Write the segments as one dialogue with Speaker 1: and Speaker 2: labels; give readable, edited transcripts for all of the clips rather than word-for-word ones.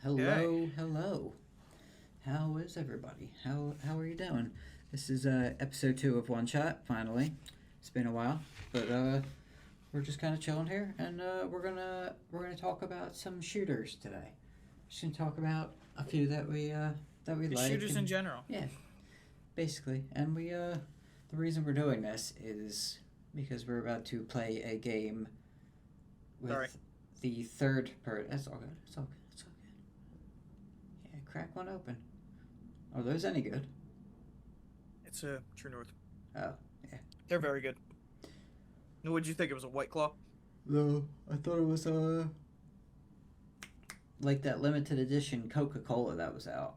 Speaker 1: Okay.
Speaker 2: Hello, hello. How is everybody? How are you doing? This is episode 2 of OneShot. Finally, it's been a while, but we're just kind of chilling here, and we're gonna talk about some shooters today. Just gonna talk about a few that we
Speaker 1: The
Speaker 2: like,
Speaker 1: shooters in
Speaker 2: and
Speaker 1: general.
Speaker 2: yeah, basically. And the reason we're doing this is because we're about to play a game
Speaker 1: Sorry.
Speaker 2: with the third part. That's all good. It's all good. It's all good. Yeah, crack one open. Are those any good?
Speaker 1: It's a True North.
Speaker 2: Oh, yeah.
Speaker 1: They're very good. What'd you think? It was a White Claw?
Speaker 2: No, I thought it was like that limited edition Coca Cola that was out.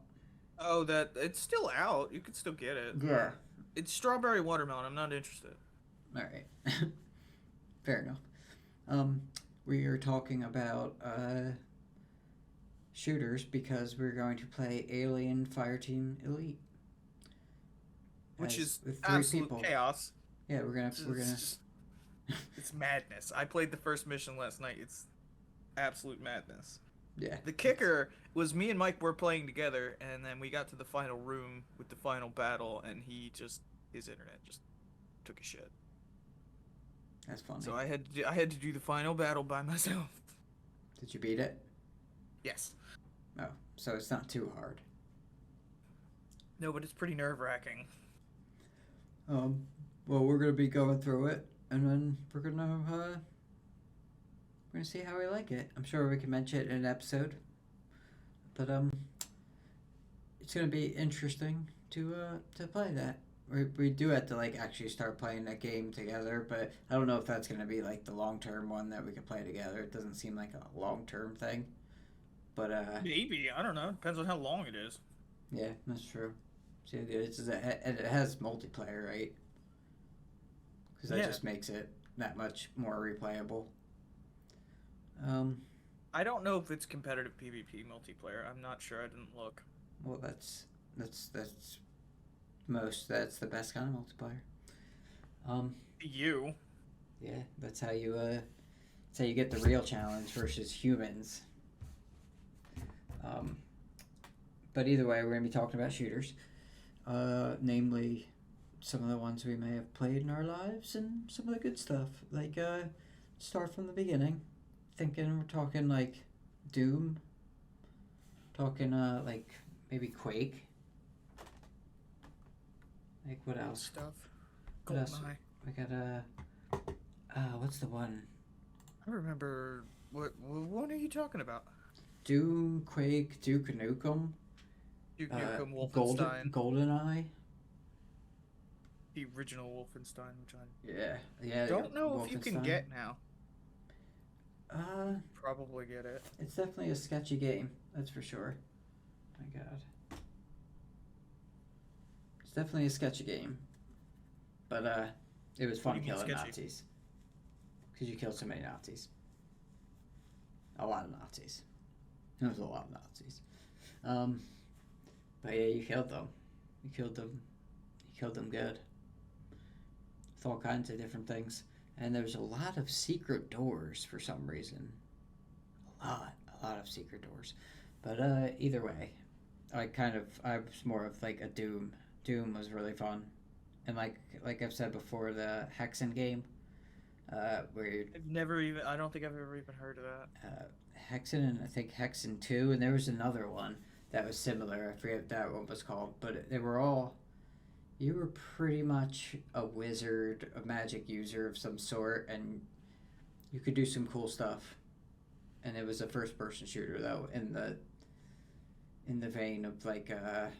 Speaker 1: Oh, that it's still out. You could still get it.
Speaker 2: Yeah.
Speaker 1: It's strawberry watermelon. I'm not interested.
Speaker 2: All right. Fair enough. Um, we are talking about shooters because we're going to play Alien Fireteam Elite
Speaker 1: Which
Speaker 2: as
Speaker 1: is
Speaker 2: with three
Speaker 1: absolute
Speaker 2: people.
Speaker 1: chaos.
Speaker 2: Yeah, we're
Speaker 1: It's
Speaker 2: gonna.
Speaker 1: just it's madness. I played the first mission last night. It's absolute madness.
Speaker 2: Yeah.
Speaker 1: The kicker was me and Mike were playing together, and then we got to the final room with the final battle, and his internet just took a shit.
Speaker 2: That's funny.
Speaker 1: So I had to do the final battle by myself.
Speaker 2: Did you beat it?
Speaker 1: Yes.
Speaker 2: Oh, so it's not too hard.
Speaker 1: No, but it's pretty nerve-wracking.
Speaker 2: Um, well, we're gonna be going through it, and then we're gonna see how we like it. I'm sure we can mention it in an episode, but it's gonna be interesting to play that. We do have to like actually start playing that game together, but I don't know if that's gonna be like the long term one that we can play together. It doesn't seem like a long term thing, but
Speaker 1: Maybe, I don't know. Depends on how long it is.
Speaker 2: yeah, that's true. See, and it has multiplayer, right? Because that
Speaker 1: Yeah.
Speaker 2: just makes it that much more replayable. Um,
Speaker 1: I don't know if it's competitive PvP multiplayer. I'm not sure. I didn't look.
Speaker 2: well, that's that's the best kind of multiplayer. Um,
Speaker 1: You.
Speaker 2: yeah, that's how you get the real challenge versus humans. Um, but either way, we're gonna be talking about shooters, namely some of the ones we may have played in our lives and some of the good stuff. Like start from the beginning, thinking we're talking like Doom, talking like maybe Quake. Like what
Speaker 1: Good
Speaker 2: else?
Speaker 1: stuff.
Speaker 2: What else?
Speaker 1: GoldenEye.
Speaker 2: We got what's the one?
Speaker 1: I remember. What are you talking about?
Speaker 2: Doom, Quake, Duke Nukem,
Speaker 1: Duke Nukem,
Speaker 2: Golden
Speaker 1: Wolfenstein,
Speaker 2: GoldenEye.
Speaker 1: the original Wolfenstein, which I
Speaker 2: Yeah, yeah.
Speaker 1: don't know if you can
Speaker 2: Wolfenstein.
Speaker 1: get now.
Speaker 2: Uh,
Speaker 1: Probably get it.
Speaker 2: it's definitely a sketchy game. That's for sure. My God, it's definitely a sketchy game. But it was
Speaker 1: What do
Speaker 2: fun
Speaker 1: you mean
Speaker 2: killing
Speaker 1: sketchy?
Speaker 2: Nazis because you killed so many Nazis. A lot of Nazis. It was a lot of Nazis. Um, but yeah, you killed them. You killed them. You killed them good. With all kinds of different things. And there's a lot of secret doors for some reason. A lot of secret doors. But either way, I was more of like a Doom. Doom was really fun, and like I've said before, the Hexen game, where
Speaker 1: I've never even. I don't think I've ever even heard of that.
Speaker 2: Hexen and I think Hexen 2, and there was another one that was similar. I forget what that one was called, but they were all. You were pretty much a wizard, a magic user of some sort, and you could do some cool stuff. And it was a first-person shooter though, in the vein of like a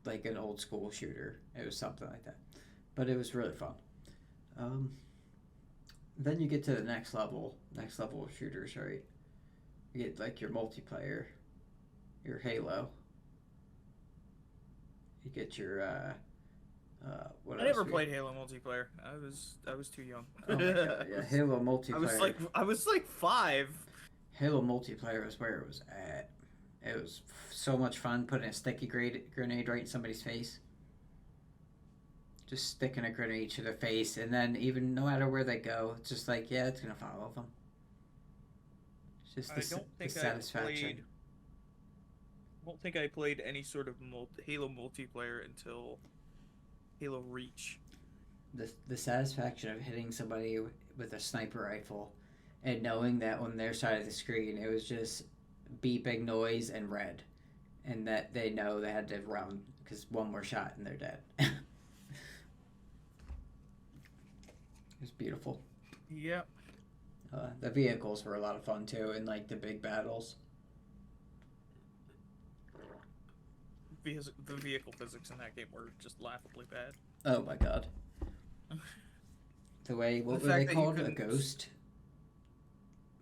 Speaker 2: like an old school shooter. It was something like that, but it was really fun. Um, then you get to the next level of shooters, right? You get like your multiplayer, your Halo. You get your what
Speaker 1: I
Speaker 2: else?
Speaker 1: never played Halo multiplayer. I was too young.
Speaker 2: Oh my God, yeah, Halo
Speaker 1: I was
Speaker 2: multiplayer.
Speaker 1: like I was like 5.
Speaker 2: Halo multiplayer was where it was at. It was so much fun putting a sticky grenade right in somebody's face. Just sticking a grenade to their face, and then even no matter where they go, it's just like, yeah, it's gonna follow them. Just
Speaker 1: I don't
Speaker 2: the
Speaker 1: think I
Speaker 2: satisfaction.
Speaker 1: played. I don't think I played any sort of Halo multiplayer until Halo Reach.
Speaker 2: The satisfaction of hitting somebody with a sniper rifle, and knowing that on their side of the screen it was just beeping noise and red, and that they know they had to run because one more shot and they're dead. It was beautiful.
Speaker 1: Yep.
Speaker 2: The vehicles were a lot of fun too, in like the big battles.
Speaker 1: The vehicle physics in that game were just laughably bad.
Speaker 2: Oh my god. The way,
Speaker 1: The
Speaker 2: what were they
Speaker 1: fact that you
Speaker 2: called? A
Speaker 1: couldn't.
Speaker 2: ghost?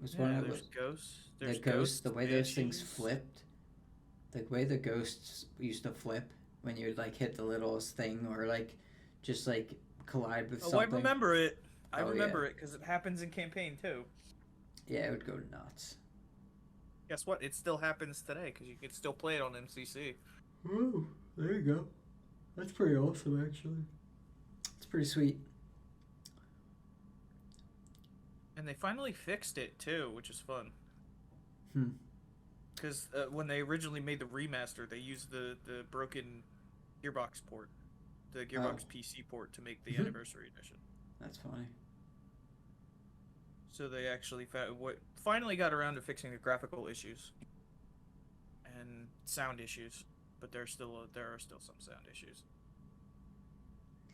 Speaker 2: Was one
Speaker 1: Yeah,
Speaker 2: of
Speaker 1: there's
Speaker 2: was
Speaker 1: ghosts.
Speaker 2: the
Speaker 1: There's
Speaker 2: ghost,
Speaker 1: ghosts,
Speaker 2: the way those things
Speaker 1: banshees.
Speaker 2: flipped, the way the ghosts used to flip when you would like hit the littlest thing or like just like collide with
Speaker 1: Oh, I
Speaker 2: something.
Speaker 1: remember it. I
Speaker 2: Oh yeah.
Speaker 1: remember it because it happens in campaign too.
Speaker 2: Yeah, it would go nuts.
Speaker 1: Guess what? It still happens today because you can still play it on MCC.
Speaker 2: Oh, there you go. That's pretty awesome actually. It's pretty sweet.
Speaker 1: And they finally fixed it too, which is fun.
Speaker 2: Hmm.
Speaker 1: Because when they originally made the remaster, they used the broken Gearbox port, the
Speaker 2: Oh.
Speaker 1: Gearbox PC port, to make the anniversary edition.
Speaker 2: That's funny.
Speaker 1: So they actually finally got around to fixing the graphical issues and sound issues, but there are still some sound issues.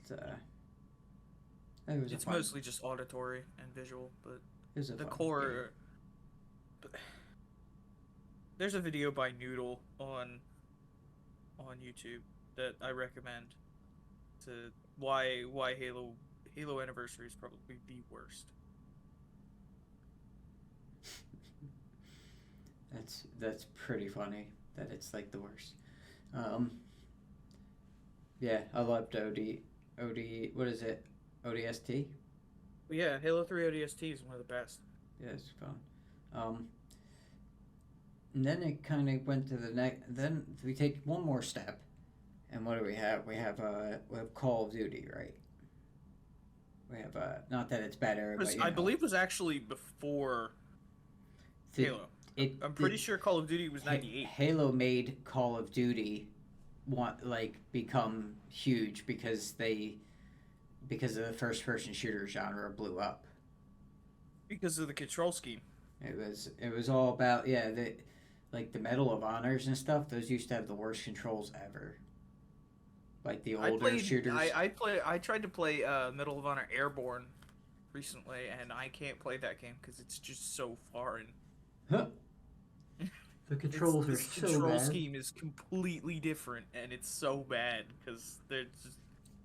Speaker 2: It's it was a
Speaker 1: It's
Speaker 2: fun.
Speaker 1: mostly just auditory and visual, but
Speaker 2: It was a
Speaker 1: the
Speaker 2: fun
Speaker 1: core. There's a video by Noodle on YouTube that I recommend to why Halo Anniversary is probably the worst.
Speaker 2: That's pretty funny that it's like the worst. Um, yeah, I loved OD. What is it? ODST.
Speaker 1: But yeah, Halo 3 ODST is one of the best.
Speaker 2: Yeah, it's fun. Um, and then it kind of went to the next. Then we take one more step, and what do we have? We have Call of Duty, right? We have not that it's better, but
Speaker 1: I believe it was actually before
Speaker 2: the,
Speaker 1: Halo.
Speaker 2: it.
Speaker 1: I'm pretty sure Call of Duty was 98.
Speaker 2: Halo made Call of Duty become huge because of the first person shooter genre blew up.
Speaker 1: Because of the control scheme.
Speaker 2: It was all about the Medal of Honors and stuff. Those used to have the worst controls ever. Like the older shooters.
Speaker 1: I tried to play Medal of Honor Airborne recently, and I can't play that game because it's just so foreign.
Speaker 2: Huh. The controls are so bad.
Speaker 1: The control scheme is completely different, and it's so bad because they're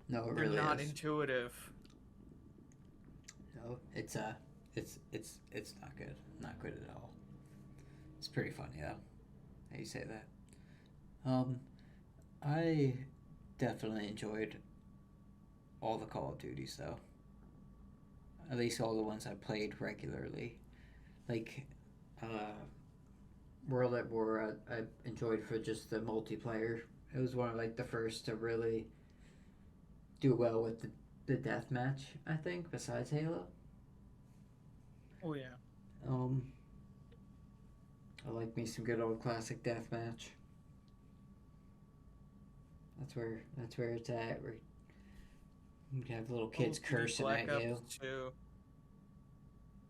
Speaker 1: not intuitive.
Speaker 2: No, it's not good. Not good at all. It's pretty funny though. How you say that? I definitely enjoyed all the Call of Duties though. At least all the ones I played regularly. Like World at War I enjoyed for just the multiplayer. It was one of like the first to really do well with the deathmatch, I think, besides Halo.
Speaker 1: Oh yeah.
Speaker 2: I like me some good old classic deathmatch. That's where it's at. Where you have little kids cursing
Speaker 1: Black
Speaker 2: at
Speaker 1: Ops
Speaker 2: you.
Speaker 1: 2.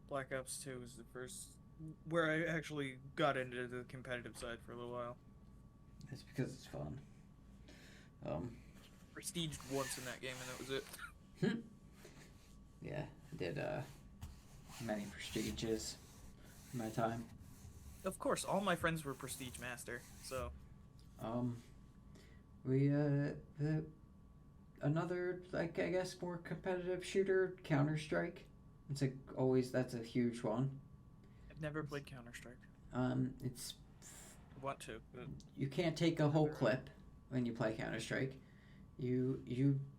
Speaker 1: Black Ops 2 was the first where I actually got into the competitive side for a little while.
Speaker 2: That's because it's fun.
Speaker 1: Prestiged once in that game, and that was it.
Speaker 2: Yeah, I did many prestiges in my time.
Speaker 1: Of course, all my friends were Prestige Master, so.
Speaker 2: We another like I guess more competitive shooter, Counter-Strike. That's a huge one.
Speaker 1: I've never played Counter-Strike.
Speaker 2: It's
Speaker 1: I want to, but
Speaker 2: you can't take a whole clip when you play Counter-Strike. You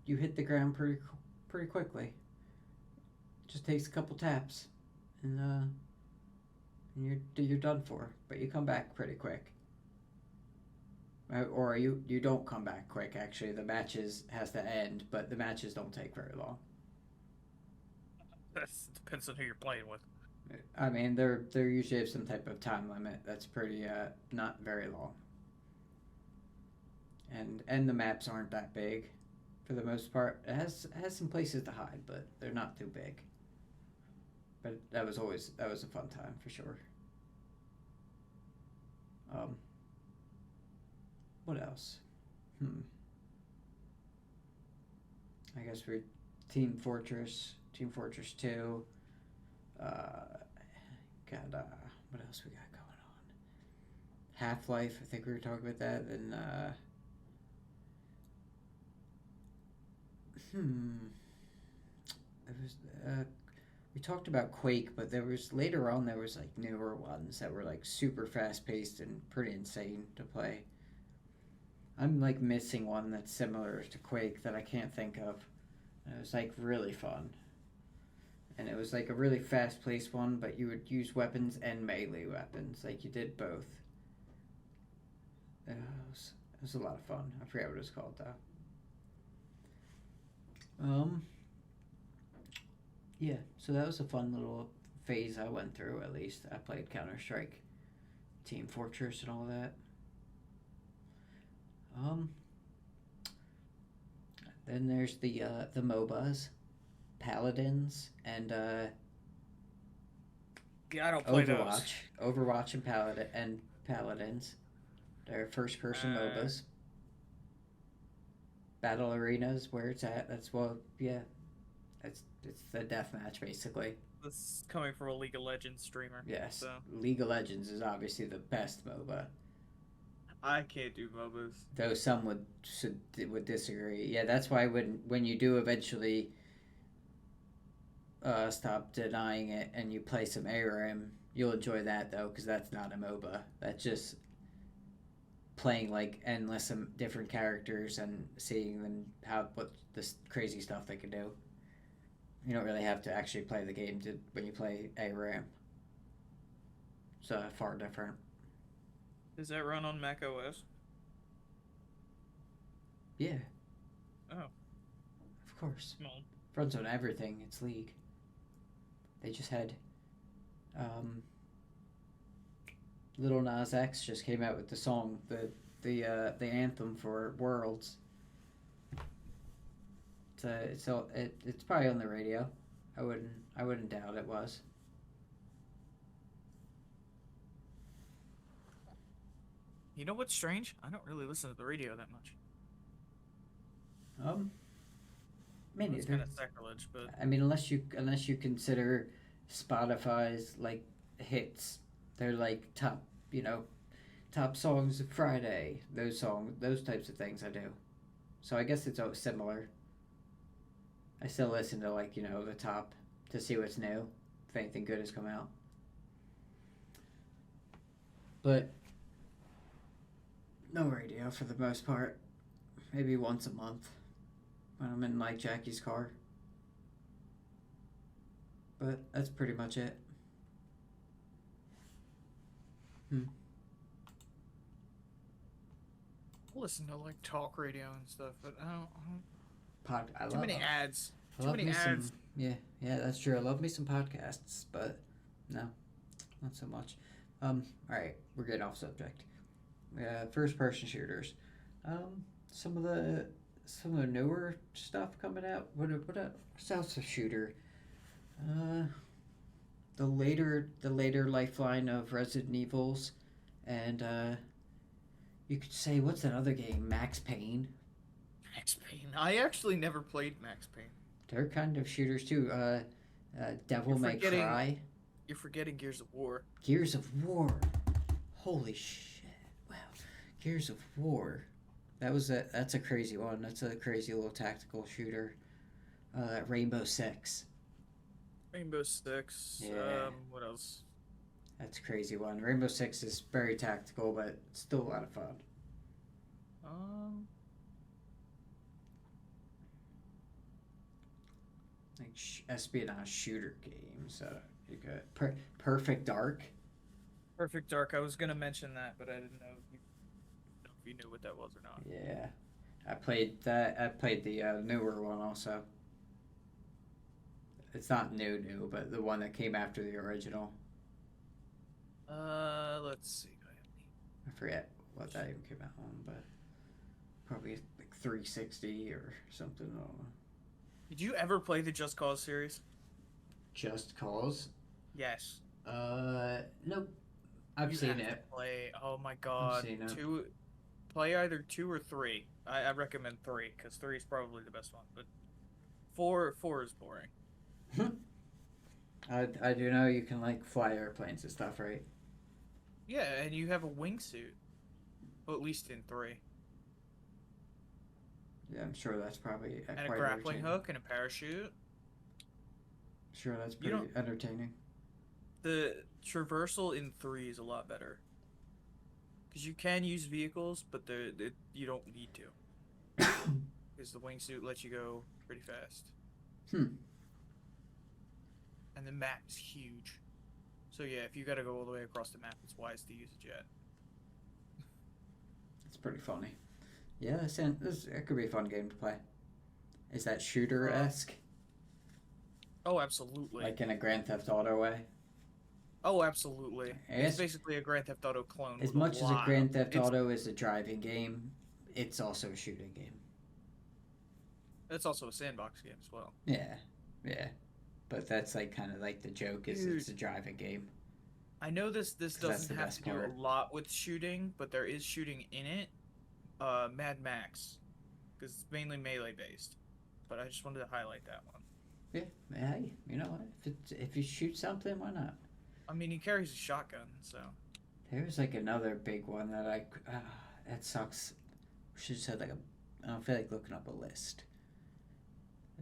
Speaker 2: hit the ground pretty quickly. It just takes a couple taps, and you're done for. But you come back pretty quick. Or you don't come back quick. Actually, the matches has to end, but the matches don't take very long.
Speaker 1: that depends on who you're playing with.
Speaker 2: I mean, they're usually have some type of time limit that's pretty not very long, and the maps aren't that big, for the most part. It has some places to hide, but they're not too big. But that was a fun time for sure. Um, what else? Hmm. I guess we're Team Fortress 2. Uh, got what else we got going on? Half Life. I think we were talking about that. And hmm, it was we talked about Quake, but there was later on there was like newer ones that were like super fast paced and pretty insane to play. I'm like missing one that's similar to Quake that I can't think of. It was like really fun. And it was like a really fast paced one, but you would use weapons and melee weapons. Like you did both. It was a lot of fun. I forget what it was called though. Um, yeah, so that was a fun little phase I went through at least. I played Counter Strike, Team Fortress, and all that. Um, then there's the MOBAs, Paladins, and
Speaker 1: Yeah, I don't play those.
Speaker 2: Overwatch, and Paladins. They're first person
Speaker 1: Uh,
Speaker 2: MOBAs. Battle arenas where it's at. That's well, yeah. It's the deathmatch basically.
Speaker 1: this is coming from a League of Legends streamer,
Speaker 2: Yes,
Speaker 1: so
Speaker 2: League of Legends is obviously the best MOBA.
Speaker 1: I can't do MOBAs.
Speaker 2: Though some would disagree. Yeah, that's why when you do eventually stop denying it and you play some ARM, you'll enjoy that though, because that's not a MOBA. That's just playing like endless different characters and seeing them how what this crazy stuff they can do. You don't really have to actually play the game when you play ARM. It's far different.
Speaker 1: Does that run on Mac OS?
Speaker 2: Yeah,
Speaker 1: Oh,
Speaker 2: of course.
Speaker 1: well,
Speaker 2: Runs on everything. It's League. They just had um, Little Nas X just came out with the song, the anthem for Worlds. It's probably on the radio. I wouldn't doubt it was.
Speaker 1: you know what's strange? I don't really listen to the radio that much.
Speaker 2: Um, Me
Speaker 1: Well, that's kind
Speaker 2: neither.
Speaker 1: of sacrilege, but
Speaker 2: I mean, unless you consider Spotify's like hits, they're like top, top songs of Friday. Those types of things I do. So I guess it's all similar. I still listen to like the top to see what's new, if anything good has come out. But no radio for the most part. Maybe once a month when I'm in like Jackie's car. But that's pretty much it. Hmm.
Speaker 1: I listen to like talk radio and stuff. But
Speaker 2: I
Speaker 1: too
Speaker 2: love
Speaker 1: many ads.
Speaker 2: I
Speaker 1: Too
Speaker 2: love
Speaker 1: many
Speaker 2: me some.
Speaker 1: ads.
Speaker 2: Yeah, yeah, that's true. I love me some podcasts, but no, not so much. All right, we're getting off subject. First person shooters. Um, some of the newer stuff coming out. What's else a shooter? Uh, the later lifeline of Resident Evils, and you could say what's that other game? Max Payne.
Speaker 1: Max Payne. I actually never played Max Payne.
Speaker 2: They're kind of shooters too. Devil
Speaker 1: You're
Speaker 2: May
Speaker 1: forgetting.
Speaker 2: Cry.
Speaker 1: You're forgetting Gears of War.
Speaker 2: Gears of War. Holy shit! Wow, Gears of War. That's a crazy one. That's a crazy little tactical shooter. Rainbow Six.
Speaker 1: Rainbow Six.
Speaker 2: Yeah,
Speaker 1: What else?
Speaker 2: that's a crazy one. Rainbow Six is very tactical, but still a lot of fun.
Speaker 1: Um,
Speaker 2: Like espionage shooter games. You got Perfect Dark.
Speaker 1: Perfect Dark. I was gonna mention that, but I didn't know if you knew what that was or not.
Speaker 2: Yeah, I played that. I played the newer one also. It's not new, but the one that came after the original.
Speaker 1: Let's see.
Speaker 2: I forget what that even came out on, but probably like 360 or something. I don't know.
Speaker 1: Did you ever play the Just Cause series?
Speaker 2: Just Cause?
Speaker 1: Yes.
Speaker 2: Nope. I've
Speaker 1: You
Speaker 2: seen
Speaker 1: have to
Speaker 2: it.
Speaker 1: play. Oh my
Speaker 2: I've
Speaker 1: god.
Speaker 2: seen it.
Speaker 1: Play either 2 or 3. I recommend 3 because 3 is probably the best one, but 4 is boring.
Speaker 2: I do know you can like fly airplanes and stuff, right?
Speaker 1: Yeah, and you have a wingsuit. Well, at least in 3.
Speaker 2: Yeah, I'm sure that's probably
Speaker 1: And a
Speaker 2: quite
Speaker 1: grappling
Speaker 2: entertaining.
Speaker 1: hook and a parachute.
Speaker 2: Sure, that's
Speaker 1: You
Speaker 2: pretty
Speaker 1: don't.
Speaker 2: entertaining.
Speaker 1: The traversal in 3 is a lot better. Because you can use vehicles, but you don't need to. Because the wingsuit lets you go pretty fast.
Speaker 2: Hmm.
Speaker 1: And the map is huge. So yeah, if you gotta go all the way across the map, it's wise to use a jet.
Speaker 2: It's pretty funny. Yeah, it could be a fun game to play. Is that shooter esque?
Speaker 1: Oh, absolutely.
Speaker 2: Like in a Grand Theft Auto way?
Speaker 1: Oh, absolutely. It's
Speaker 2: As,
Speaker 1: basically a Grand Theft Auto clone.
Speaker 2: as
Speaker 1: With a
Speaker 2: much as a
Speaker 1: lot of,
Speaker 2: Grand Theft Auto is a driving game, it's also a shooting game.
Speaker 1: it's also a sandbox game as well.
Speaker 2: Yeah, yeah. But that's like kind of like the joke is
Speaker 1: Dude,
Speaker 2: it's a driving game.
Speaker 1: I know this
Speaker 2: 'Cause that's the
Speaker 1: doesn't have
Speaker 2: best
Speaker 1: to do a
Speaker 2: part.
Speaker 1: lot with shooting, but there is shooting in it. Mad Max, because it's mainly melee based. But I just wanted to highlight that one.
Speaker 2: Yeah, hey, you know what? If you shoot something, why not?
Speaker 1: I mean, he carries a shotgun, so.
Speaker 2: There's like another big one that that sucks. Should have said like a. I don't feel like looking up a list.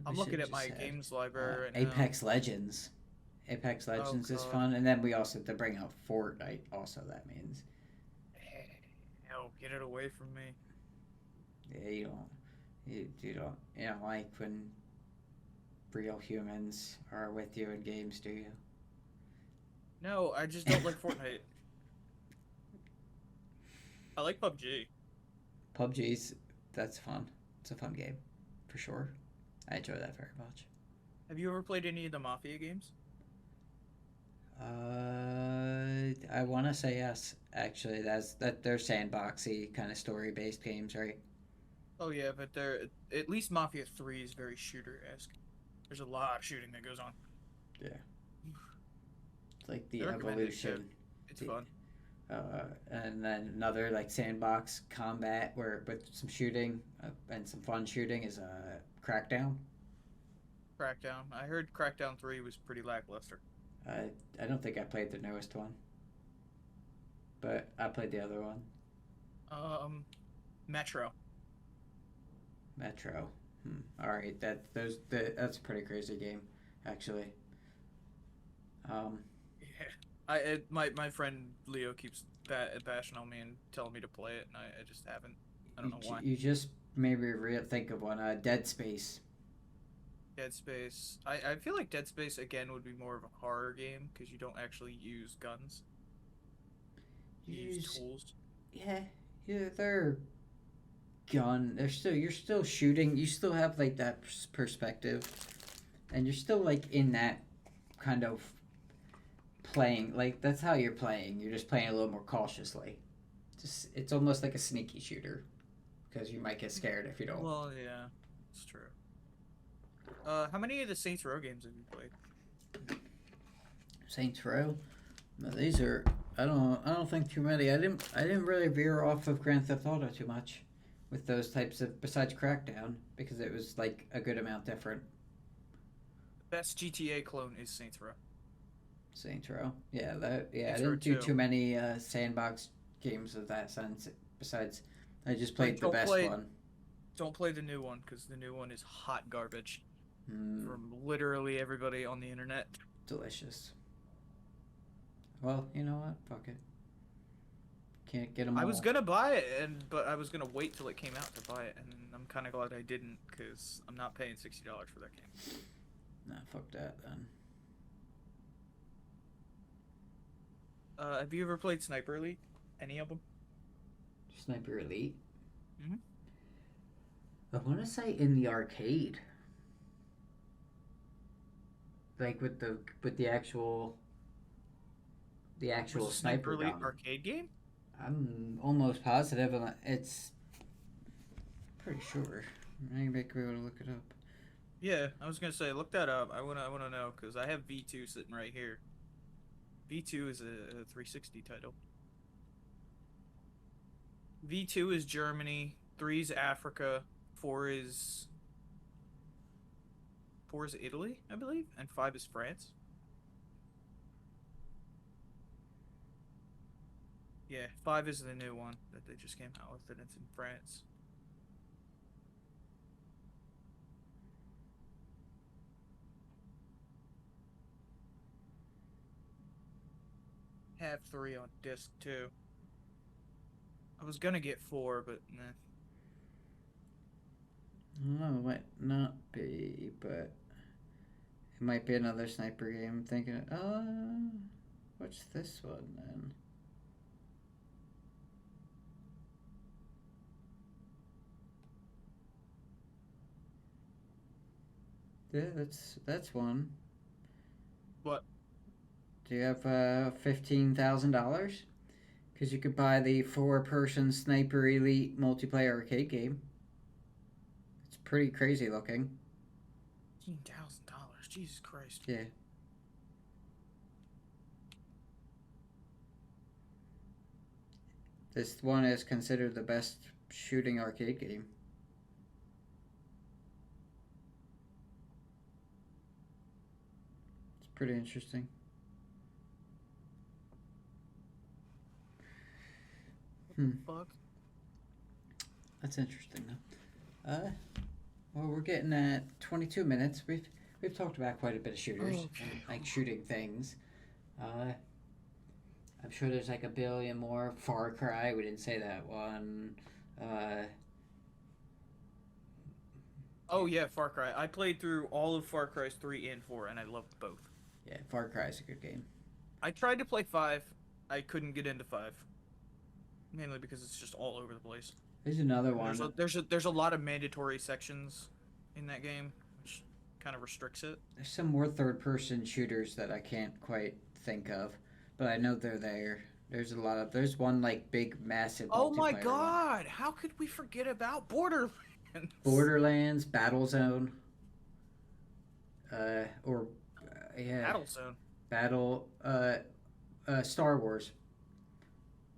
Speaker 1: I'm
Speaker 2: We
Speaker 1: looking
Speaker 2: should've
Speaker 1: at
Speaker 2: just
Speaker 1: my
Speaker 2: said,
Speaker 1: games library right now.
Speaker 2: Apex Legends. Apex
Speaker 1: Oh
Speaker 2: Legends is
Speaker 1: god.
Speaker 2: fun, and then we also have to bring out Fortnite. Also, that means
Speaker 1: Hell, get it away from me.
Speaker 2: yeah, you don't like when real humans are with you in games, do you?
Speaker 1: No, I just don't like Fortnite. I like PUBG.
Speaker 2: PUBG's that's fun. It's a fun game, for sure. I enjoy that very much.
Speaker 1: Have you ever played any of the Mafia games?
Speaker 2: I want to say yes. Actually, they're sandboxy kind of story based games, right?
Speaker 1: Oh yeah, but they're at least Mafia 3 is very shooter-esque. There's a lot of shooting that goes on.
Speaker 2: Yeah. It's like the
Speaker 1: I recommend it,
Speaker 2: evolution.
Speaker 1: It's
Speaker 2: The-
Speaker 1: fun.
Speaker 2: and then another like sandbox combat where with some shooting and some fun shooting is Crackdown.
Speaker 1: Crackdown. I heard Crackdown 3 was pretty lackluster.
Speaker 2: I don't think I played the newest one, but I played the other one,
Speaker 1: Metro.
Speaker 2: Metro. All right, that's a pretty crazy game, actually. Um,
Speaker 1: Yeah. My friend Leo keeps bashing on me and telling me to play it, and I just haven't. I don't know why.
Speaker 2: You just made me think of one. Dead Space.
Speaker 1: Dead Space. I feel like Dead Space again would be more of a horror game because you don't actually use guns. You use tools.
Speaker 2: Yeah, they're gun. You're still shooting. You still have like that perspective, and you're still like in that kind of playing. Like that's how you're playing. You're just playing a little more cautiously. It's almost like a sneaky shooter, because you might get scared if you don't.
Speaker 1: Well, yeah, it's true. How many of the Saints Row games have you played?
Speaker 2: Saints Row. No, these are. I don't think too many. I didn't really veer off of Grand Theft Auto too much, with those types of besides Crackdown because it was like a good amount different.
Speaker 1: Best GTA clone is Saints Row.
Speaker 2: Saints Row. Yeah, I
Speaker 1: Saints Row
Speaker 2: didn't do
Speaker 1: 2.
Speaker 2: too many sandbox games of that sense. Besides, I just played the
Speaker 1: don't
Speaker 2: best
Speaker 1: play-
Speaker 2: one.
Speaker 1: Don't play the new one because the new one is hot garbage
Speaker 2: Mm,
Speaker 1: from literally everybody on the internet.
Speaker 2: delicious. Well, you know what? Fuck it. Can't get them all.
Speaker 1: I was gonna buy it, but I was gonna wait till it came out to buy it, and I'm kind of glad I didn't because I'm not paying $60 for that game.
Speaker 2: Nah, fuck that then.
Speaker 1: Have you ever played Sniper Elite? Any of them?
Speaker 2: Sniper Elite.
Speaker 1: Mhm.
Speaker 2: I want to say in the arcade. like with the actual
Speaker 1: Was a
Speaker 2: sniper
Speaker 1: Sniper Elite
Speaker 2: gun.
Speaker 1: arcade game?
Speaker 2: I'm almost positive, and it's pretty sure. I might be able to look it up.
Speaker 1: Yeah, I was gonna say look that up. I wanna know because I have V2 sitting right here. V2 is a 360 title. V2 is Germany, 3 is Africa, 4 is 4 is Italy, I believe, and 5 is France. Yeah, 5 is the new one that they just came out with, and it's in France. Have 3 on disc too. I was gonna get 4, but nah.
Speaker 2: No, it might not be, but it might be another sniper game. I'm thinking, what's this one then? Yeah, that's one.
Speaker 1: What?
Speaker 2: Do you have $15,000? Because you could buy the 4-person Sniper Elite multiplayer arcade game. It's pretty crazy looking.
Speaker 1: $15,000. Jesus Christ.
Speaker 2: Yeah. This one is considered the best shooting arcade game. It's pretty interesting.
Speaker 1: Fuck.
Speaker 2: That's interesting though. Well, we're getting at 22 minutes. We've talked about quite a bit of shooters,
Speaker 1: Okay.
Speaker 2: like shooting things. I'm sure there's like a billion more. Far Cry, we didn't say that one.
Speaker 1: Oh yeah, Far Cry. I played through all of Far Cry's 3 and 4, and I loved both.
Speaker 2: Yeah, Far Cry is a good game.
Speaker 1: I tried to play 5. I couldn't get into 5. Mainly because it's just all over the place.
Speaker 2: There's another one.
Speaker 1: There's a lot of mandatory sections in that game, which kind of restricts it.
Speaker 2: There's some more third-person shooters that I can't quite think of, but I know they're there. There's a lot of. There's one like big, massive.
Speaker 1: Oh my
Speaker 2: multiplayer
Speaker 1: god!
Speaker 2: one.
Speaker 1: How could we forget about Borderlands?
Speaker 2: Borderlands, Battlezone. Yeah.
Speaker 1: Battlezone.
Speaker 2: Star Wars.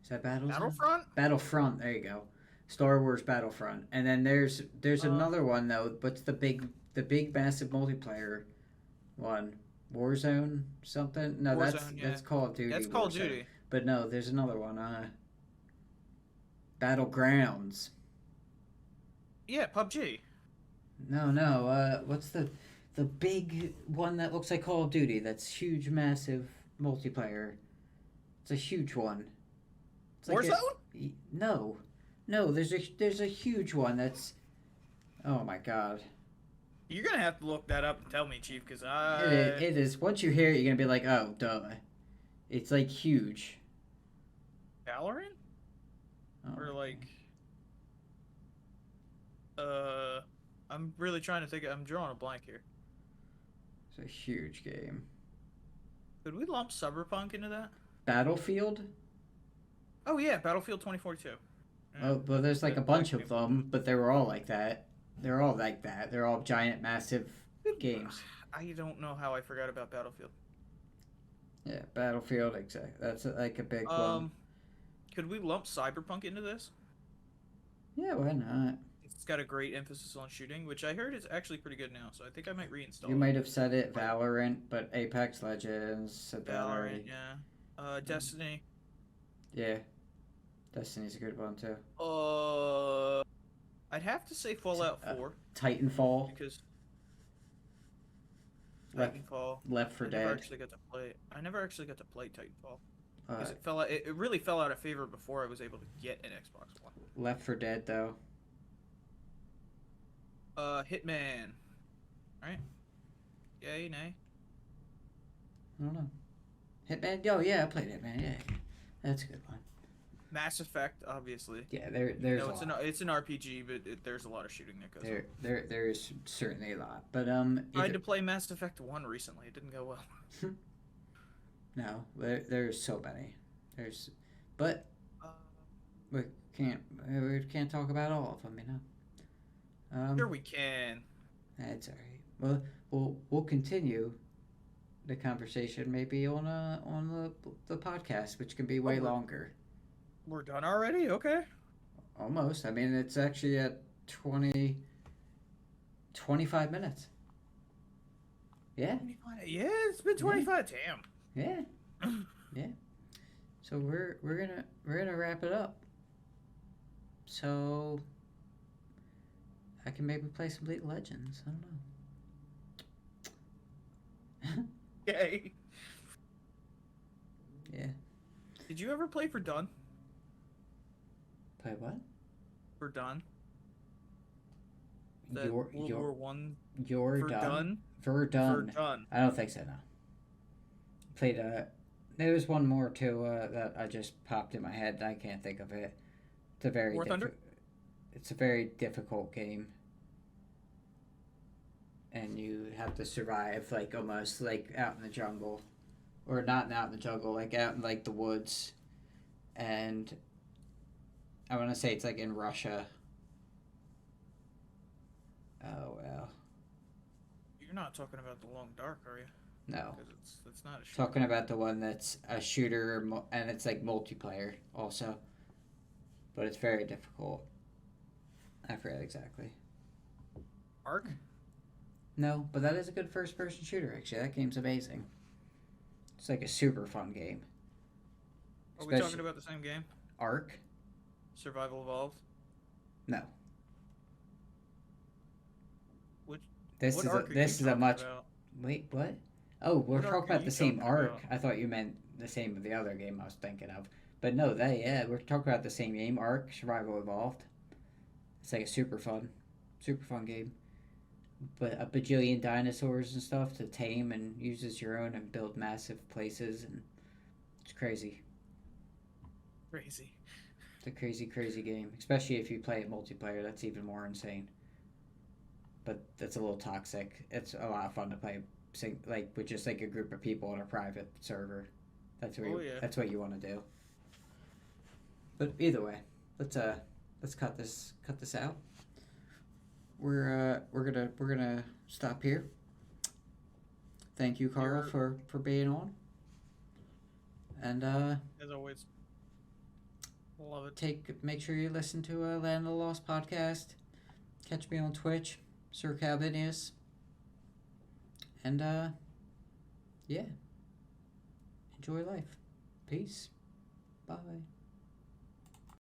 Speaker 2: Is that Battlezone?
Speaker 1: Battlefront?
Speaker 2: Battlefront. There you go. Star Wars Battlefront. And then there's another one though. What's the big massive multiplayer one? Warzone something? No,
Speaker 1: Warzone,
Speaker 2: that's Call of Duty.
Speaker 1: That's Call of
Speaker 2: Warzone.
Speaker 1: Duty.
Speaker 2: But no, there's another one. Battlegrounds.
Speaker 1: Yeah, PUBG.
Speaker 2: No. What's the big one that looks like Call of Duty? That's huge, massive multiplayer. It's a huge one. It's like
Speaker 1: Warzone?
Speaker 2: No. There's a huge one that's. Oh my god.
Speaker 1: You're gonna have to look that up and tell me, Chief, because
Speaker 2: It is. Once you hear it, you're gonna be like, oh, duh. It's like huge.
Speaker 1: Valorant?
Speaker 2: Oh.
Speaker 1: Or like... I'm really trying to think. I'm drawing a blank here.
Speaker 2: It's a huge game.
Speaker 1: Could we lump Cyberpunk into that?
Speaker 2: Battlefield?
Speaker 1: Oh yeah, Battlefield 2042. Yeah.
Speaker 2: Oh, well, there's like a bunch of them, but they were all like that. They're all like that. They're all giant, massive games.
Speaker 1: I don't know how I forgot about Battlefield.
Speaker 2: Yeah, Battlefield, exactly. That's like a big one.
Speaker 1: Could we lump Cyberpunk into this?
Speaker 2: Yeah, why not?
Speaker 1: It's got a great emphasis on shooting, which I heard is actually pretty good now, so I think I might reinstall
Speaker 2: You
Speaker 1: it.
Speaker 2: might have said it, Valorant, but Apex Legends said that already.
Speaker 1: Valorant, yeah. Destiny.
Speaker 2: Yeah. Destiny's a good one, too.
Speaker 1: I'd have to say Fallout 4.
Speaker 2: Titanfall.
Speaker 1: Because
Speaker 2: Left-
Speaker 1: Titanfall.
Speaker 2: Left 4
Speaker 1: I never
Speaker 2: Dead.
Speaker 1: actually got to play. I never actually got to play Titanfall.
Speaker 2: Uh,
Speaker 1: Because it really fell out of favor before I was able to get an Xbox One.
Speaker 2: Left 4 Dead, though.
Speaker 1: Hitman. Right? Yay, nay?
Speaker 2: I don't know. Hitman? Oh, yeah, I played Hitman, yeah. That's a good one.
Speaker 1: Mass Effect, obviously.
Speaker 2: Yeah, there's a
Speaker 1: It's
Speaker 2: lot.
Speaker 1: it's an RPG, but there's a lot of shooting that goes on.
Speaker 2: There is certainly a lot. But
Speaker 1: Tried to play Mass Effect 1 recently. It didn't go well.
Speaker 2: no, there's so many. There's, but
Speaker 1: Uh,
Speaker 2: we we can't talk about all of them, you know.
Speaker 1: sure we can.
Speaker 2: That's all right. Well, we'll continue the conversation maybe on the podcast, which can be
Speaker 1: Oh,
Speaker 2: way longer.
Speaker 1: we're done already? Okay.
Speaker 2: Almost. I mean, it's actually at 25 minutes. Yeah,
Speaker 1: 25. Yeah, it's been 25.
Speaker 2: yeah, yeah. So we're gonna wrap it up. So I can maybe play some League of Legends. I don't know.
Speaker 1: Damn. Yay.
Speaker 2: Yeah.
Speaker 1: Did you ever play Verdun?
Speaker 2: Play what?
Speaker 1: Verdun? That
Speaker 2: Your
Speaker 1: World
Speaker 2: your
Speaker 1: War One.
Speaker 2: your done.
Speaker 1: Verdun.
Speaker 2: Verdun.
Speaker 1: Verdun.
Speaker 2: I don't think so. No. Played there was one more too that I just popped in my head. And I can't think of it. It's a very
Speaker 1: War Thunder?
Speaker 2: It's a very difficult game. And you have to survive like almost like out in the jungle, or not out in the jungle, like out in like the woods, and I want to say it's like in Russia. Oh well,
Speaker 1: You're not talking about the Long Dark, are you?
Speaker 2: no.
Speaker 1: Because it's not a shooter.
Speaker 2: Talking about the one that's a shooter and it's like multiplayer also, but it's very difficult. I forget exactly.
Speaker 1: Ark?
Speaker 2: No, but that is a good first-person shooter. Actually, that game's amazing. It's like a super fun game.
Speaker 1: Are we talking about the same game?
Speaker 2: Ark?
Speaker 1: Survival Evolved?
Speaker 2: No.
Speaker 1: Which?
Speaker 2: This
Speaker 1: what
Speaker 2: is
Speaker 1: arc are
Speaker 2: this
Speaker 1: you
Speaker 2: is a
Speaker 1: talking
Speaker 2: much.
Speaker 1: about?
Speaker 2: Wait, what? Oh, we're
Speaker 1: What arc
Speaker 2: talking
Speaker 1: are
Speaker 2: about
Speaker 1: you
Speaker 2: the same
Speaker 1: talking
Speaker 2: arc.
Speaker 1: about?
Speaker 2: I thought you meant the same of the other game I was thinking of. But no, we're talking about the same game, Ark Survival Evolved. It's like a super fun game. But a bajillion dinosaurs and stuff to tame and use as your own and build massive places, and it's crazy.
Speaker 1: Crazy.
Speaker 2: It's a crazy, crazy game. Especially if you play it multiplayer, that's even more insane. But that's a little toxic. It's a lot of fun to play, like with just like a group of people on a private server. That's what you want to do. But either way, let's cut this out. We're gonna stop here. Thank you, Carl, for being on. And
Speaker 1: As always. Love it.
Speaker 2: make sure you listen to Land of the Lost podcast. Catch me on Twitch, Sir Calvinius. And yeah. Enjoy life. Peace. Bye.